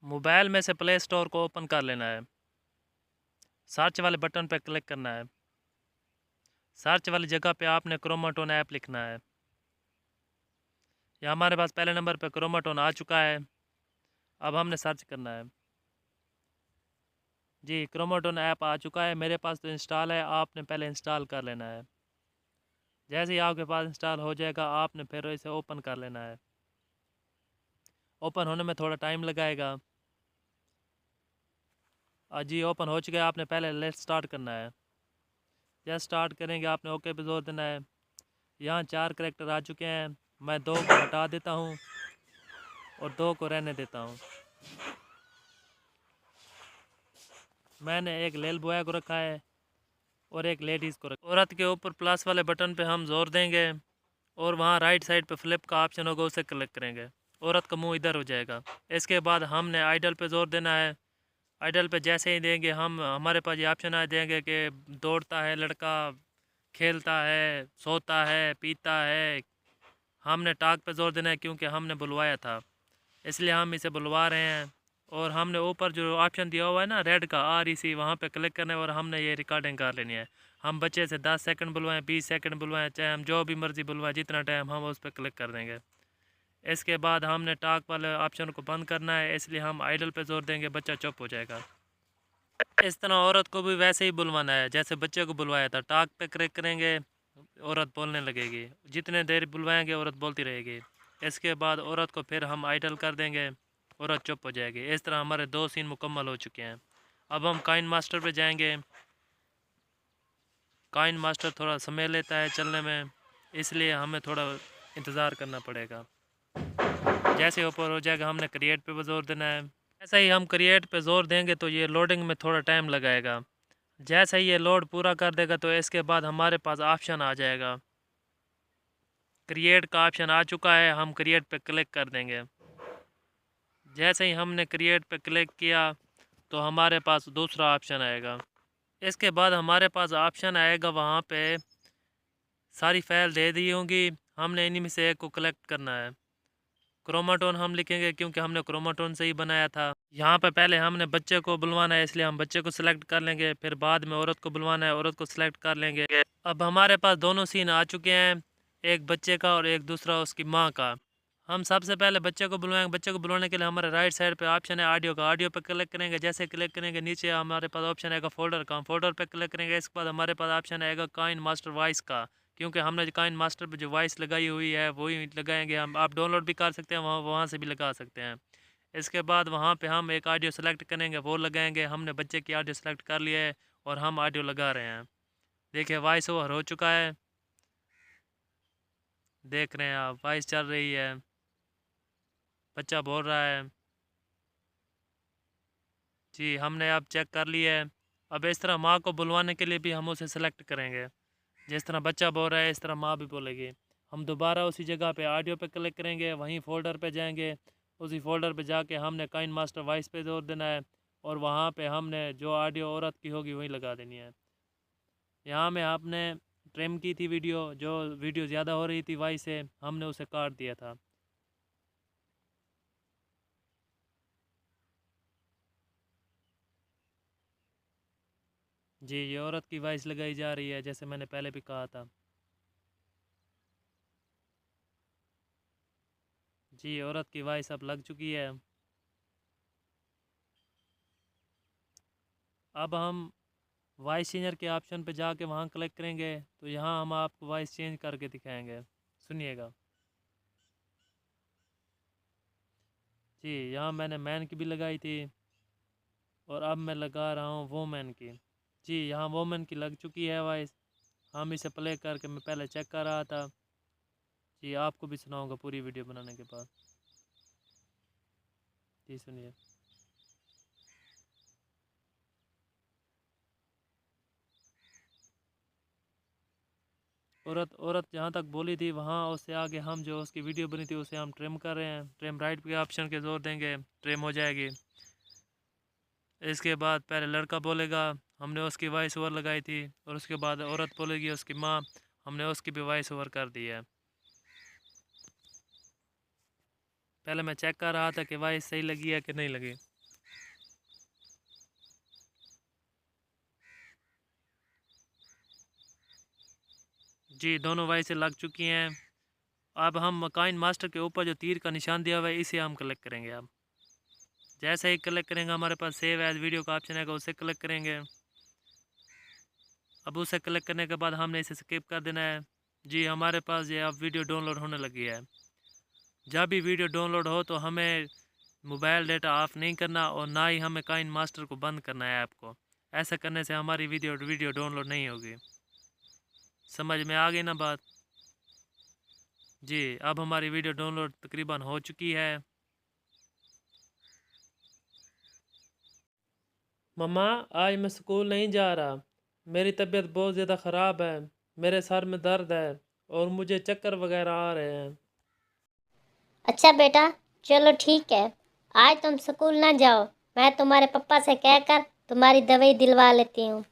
Mobile में से play store को ओपन कर लेना है। सर्च वाले बटन पर क्लिक करना है। सर्च वाली जगह पे आपने क्रोमाटोन ऐप लिखना है। यह हमारे पास पहले नंबर पे क्रोमाटोन आ चुका है। अब हमने सर्च करना है। जी, क्रोमाटोन ऐप आ चुका है। मेरे पास तो इंस्टॉल है, आपने पहले इंस्टॉल कर लेना है। जैसे ही आपके पास इंस्टॉल हो जाएगा आपने फिर इसे ओपन कर लेना है। ओपन होने में थोड़ा टाइम लगाएगा। जी ओपन हो चुका है। आपने पहले लेट स्टार्ट करना है। जैसे स्टार्ट करेंगे आपने ओके पे जोर देना है। यहाँ 4 करैक्टर आ चुके हैं। मैं 2 को हटा देता हूँ और 2 को रहने देता हूँ। मैंने एक लेल बॉय को रखा है और एक लेडीज़ को रखा। औरत के ऊपर प्लस वाले बटन पे हम जोर देंगे और वहाँ राइट साइड पे फ्लिप का ऑप्शन होगा, उसे क्लिक करेंगे। औरत का मुंह इधर हो जाएगा। इसके बाद हमने आइडल पे जोर देना है। आइडल पे जैसे ही देंगे हम हमारे पास ये ऑप्शन आ जाएंगे कि दौड़ता है लड़का, खेलता है, सोता है, पीता है। हमने टाक पे जोर देना है क्योंकि हमने बुलवाया था, इसलिए हम इसे बुलवा रहे हैं। और हमने ऊपर जो ऑप्शन दिया हुआ है ना रेड का REC, वहाँ पे क्लिक करना है और हमने ये रिकॉर्डिंग कर लेनी है। हम बच्चे से 10 सेकंड बुलवाएं, 20 सेकंड बुलवाएं, चाहे हम जो भी मर्ज़ी बुलवाएं, जितना टाइम हम उस पर क्लिक कर देंगे। इसके बाद हमने टाक वाले ऑप्शन को बंद करना है, इसलिए हम आइडल पे जोर देंगे, बच्चा चुप हो जाएगा। इस तरह औरत को भी वैसे ही बुलवाना है जैसे बच्चे को बुलवाया था। टाक पे क्लिक करेंगे, औरत बोलने लगेगी। जितने देर बुलवाएंगे औरत बोलती रहेगी। इसके बाद औरत को फिर हम आइडल कर देंगे, औरत चुप हो जाएगी। इस तरह हमारे 2 सीन मुकम्मल हो चुके हैं। अब हम काइन मास्टर पे जाएंगे। काइन मास्टर थोड़ा समय लेता है चलने में, इसलिए हमें थोड़ा इंतज़ार करना पड़ेगा। जैसे ऊपर हो जाएगा हमने क्रिएट पे जोर देना है। ऐसा ही हम क्रिएट पे जोर देंगे तो ये लोडिंग में थोड़ा टाइम लगाएगा। जैसे ही ये लोड पूरा कर देगा तो इसके बाद हमारे पास ऑप्शन आ जाएगा। क्रिएट का ऑप्शन आ चुका है, हम क्रिएट पे क्लिक कर देंगे। जैसे ही हमने क्रिएट पे क्लिक किया तो हमारे पास दूसरा ऑप्शन आएगा। इसके बाद हमारे पास ऑप्शन आएगा, वहाँ पे सारी फाइल दे दी होंगी, हमने इन्हीं में से एक को कलेक्ट करना है। क्रोमाटोन हम लिखेंगे क्योंकि हमने क्रोमाटोन से ही बनाया था। यहाँ पे पहले हमने बच्चे को बुलवाना है, इसलिए हम बच्चे को सिलेक्ट कर लेंगे। फिर बाद में औरत को बुलवाना है, औरत को सिलेक्ट कर लेंगे। अब हमारे पास दोनों सीन आ चुके हैं, एक बच्चे का और एक दूसरा उसकी माँ का। हम सबसे पहले बच्चे को बुलवाएंगे। बच्चे को बुलवाने के लिए हमारे राइट साइड पे ऑप्शन है ऑडियो का। ऑडियो पे क्लिक करेंगे। जैसे क्लिक करेंगे नीचे हमारे पास ऑप्शन आएगा फोल्डर का। हम फोल्डर पे क्लिक करेंगे। इसके बाद हमारे पास ऑप्शन आएगा काइन मास्टर वॉइस का, क्योंकि हमने काइन मास्टर पे जो वॉइस लगाई हुई है वही लगाएंगे हम। आप डाउनलोड भी कर सकते हैं, वहाँ से भी लगा सकते हैं। इसके बाद वहाँ पे हम एक ऑडियो सेलेक्ट करेंगे, वो लगाएंगे। हमने बच्चे की ऑडियो सेलेक्ट कर लिया है और हम ऑडियो लगा रहे हैं। देखिए वॉइस ओवर हो चुका है, देख रहे हैं आप, वॉइस चल रही है, बच्चा बोल रहा है। जी हमने अब चेक कर लिया है। अब इस तरह माँ को बुलवाने के लिए भी हम उसे सेलेक्ट करेंगे। जिस तरह बच्चा बोल रहा है इस तरह माँ भी बोलेगी। हम दोबारा उसी जगह पे ऑडियो पे क्लिक करेंगे, वहीं फ़ोल्डर पे जाएंगे। उसी फ़ोल्डर पे जाके हमने काइन मास्टर वॉइस पे जोर देना है और वहाँ पे हमने जो ऑडियो औरत की होगी वही लगा देनी है। यहाँ में आपने ट्रिम की थी वीडियो, जो वीडियो ज़्यादा हो रही थी वॉइस से, हमने उसे काट दिया था। जी ये औरत की वॉइस लगाई जा रही है, जैसे मैंने पहले भी कहा था। जी औरत की वॉइस अब लग चुकी है। अब हम वॉइस चेंजर के ऑप्शन पे जाके वहाँ क्लिक करेंगे तो यहाँ हम आपको वॉइस चेंज करके दिखाएंगे। सुनिएगा। जी यहाँ मैंने मैन की भी लगाई थी और अब मैं लगा रहा हूँ वोमेन की। जी यहाँ वोमेन की लग चुकी है वॉइस। हम इसे प्ले करके मैं पहले चेक कर रहा था। जी आपको भी सुनाऊंगा पूरी वीडियो बनाने के बाद। जी सुनिए। औरत औरत जहाँ तक बोली थी वहाँ उससे आगे हम जो उसकी वीडियो बनी थी उसे हम ट्रिम कर रहे हैं। ट्रिम राइट के ऑप्शन के जोर देंगे, ट्रिम हो जाएगी। इसके बाद पहले लड़का बोलेगा, हमने उसकी वॉइस ओवर लगाई थी, और उसके बाद औरत बोलेगी उसकी माँ, हमने उसकी भी वॉइस ओवर कर दी है। पहले मैं चेक कर रहा था कि वॉइस सही लगी है कि नहीं लगी। जी दोनों वाई से लग चुकी हैं। अब हम काइन मास्टर के ऊपर जो तीर का निशान दिया हुआ है इसे हम कलेक्ट करेंगे। अब जैसे ही कलेक्ट करेंगे हमारे पास सेव एज वीडियो का ऑप्शन है, उसे कलेक्ट करेंगे। अब उसे कलेक्ट करने के बाद हमने इसे स्किप कर देना है। जी हमारे पास ये अब वीडियो डाउनलोड होने लगी है। जब भी वीडियो डाउनलोड हो तो हमें मोबाइल डेटा ऑफ नहीं करना और ना ही हमें काइन मास्टर को बंद करना है ऐप को। ऐसा करने से हमारी वीडियो डाउनलोड नहीं होगी। समझ में आ गई ना बात? जी अब हमारी वीडियो डाउनलोड तकरीबन हो चुकी है। मम्मा आज मैं स्कूल नहीं जा रहा, मेरी तबीयत बहुत ज़्यादा ख़राब है, मेरे सर में दर्द है और मुझे चक्कर वगैरह आ रहे हैं। अच्छा बेटा, चलो ठीक है, आज तुम स्कूल ना जाओ। मैं तुम्हारे पापा से कहकर तुम्हारी दवाई दिलवा लेती हूँ।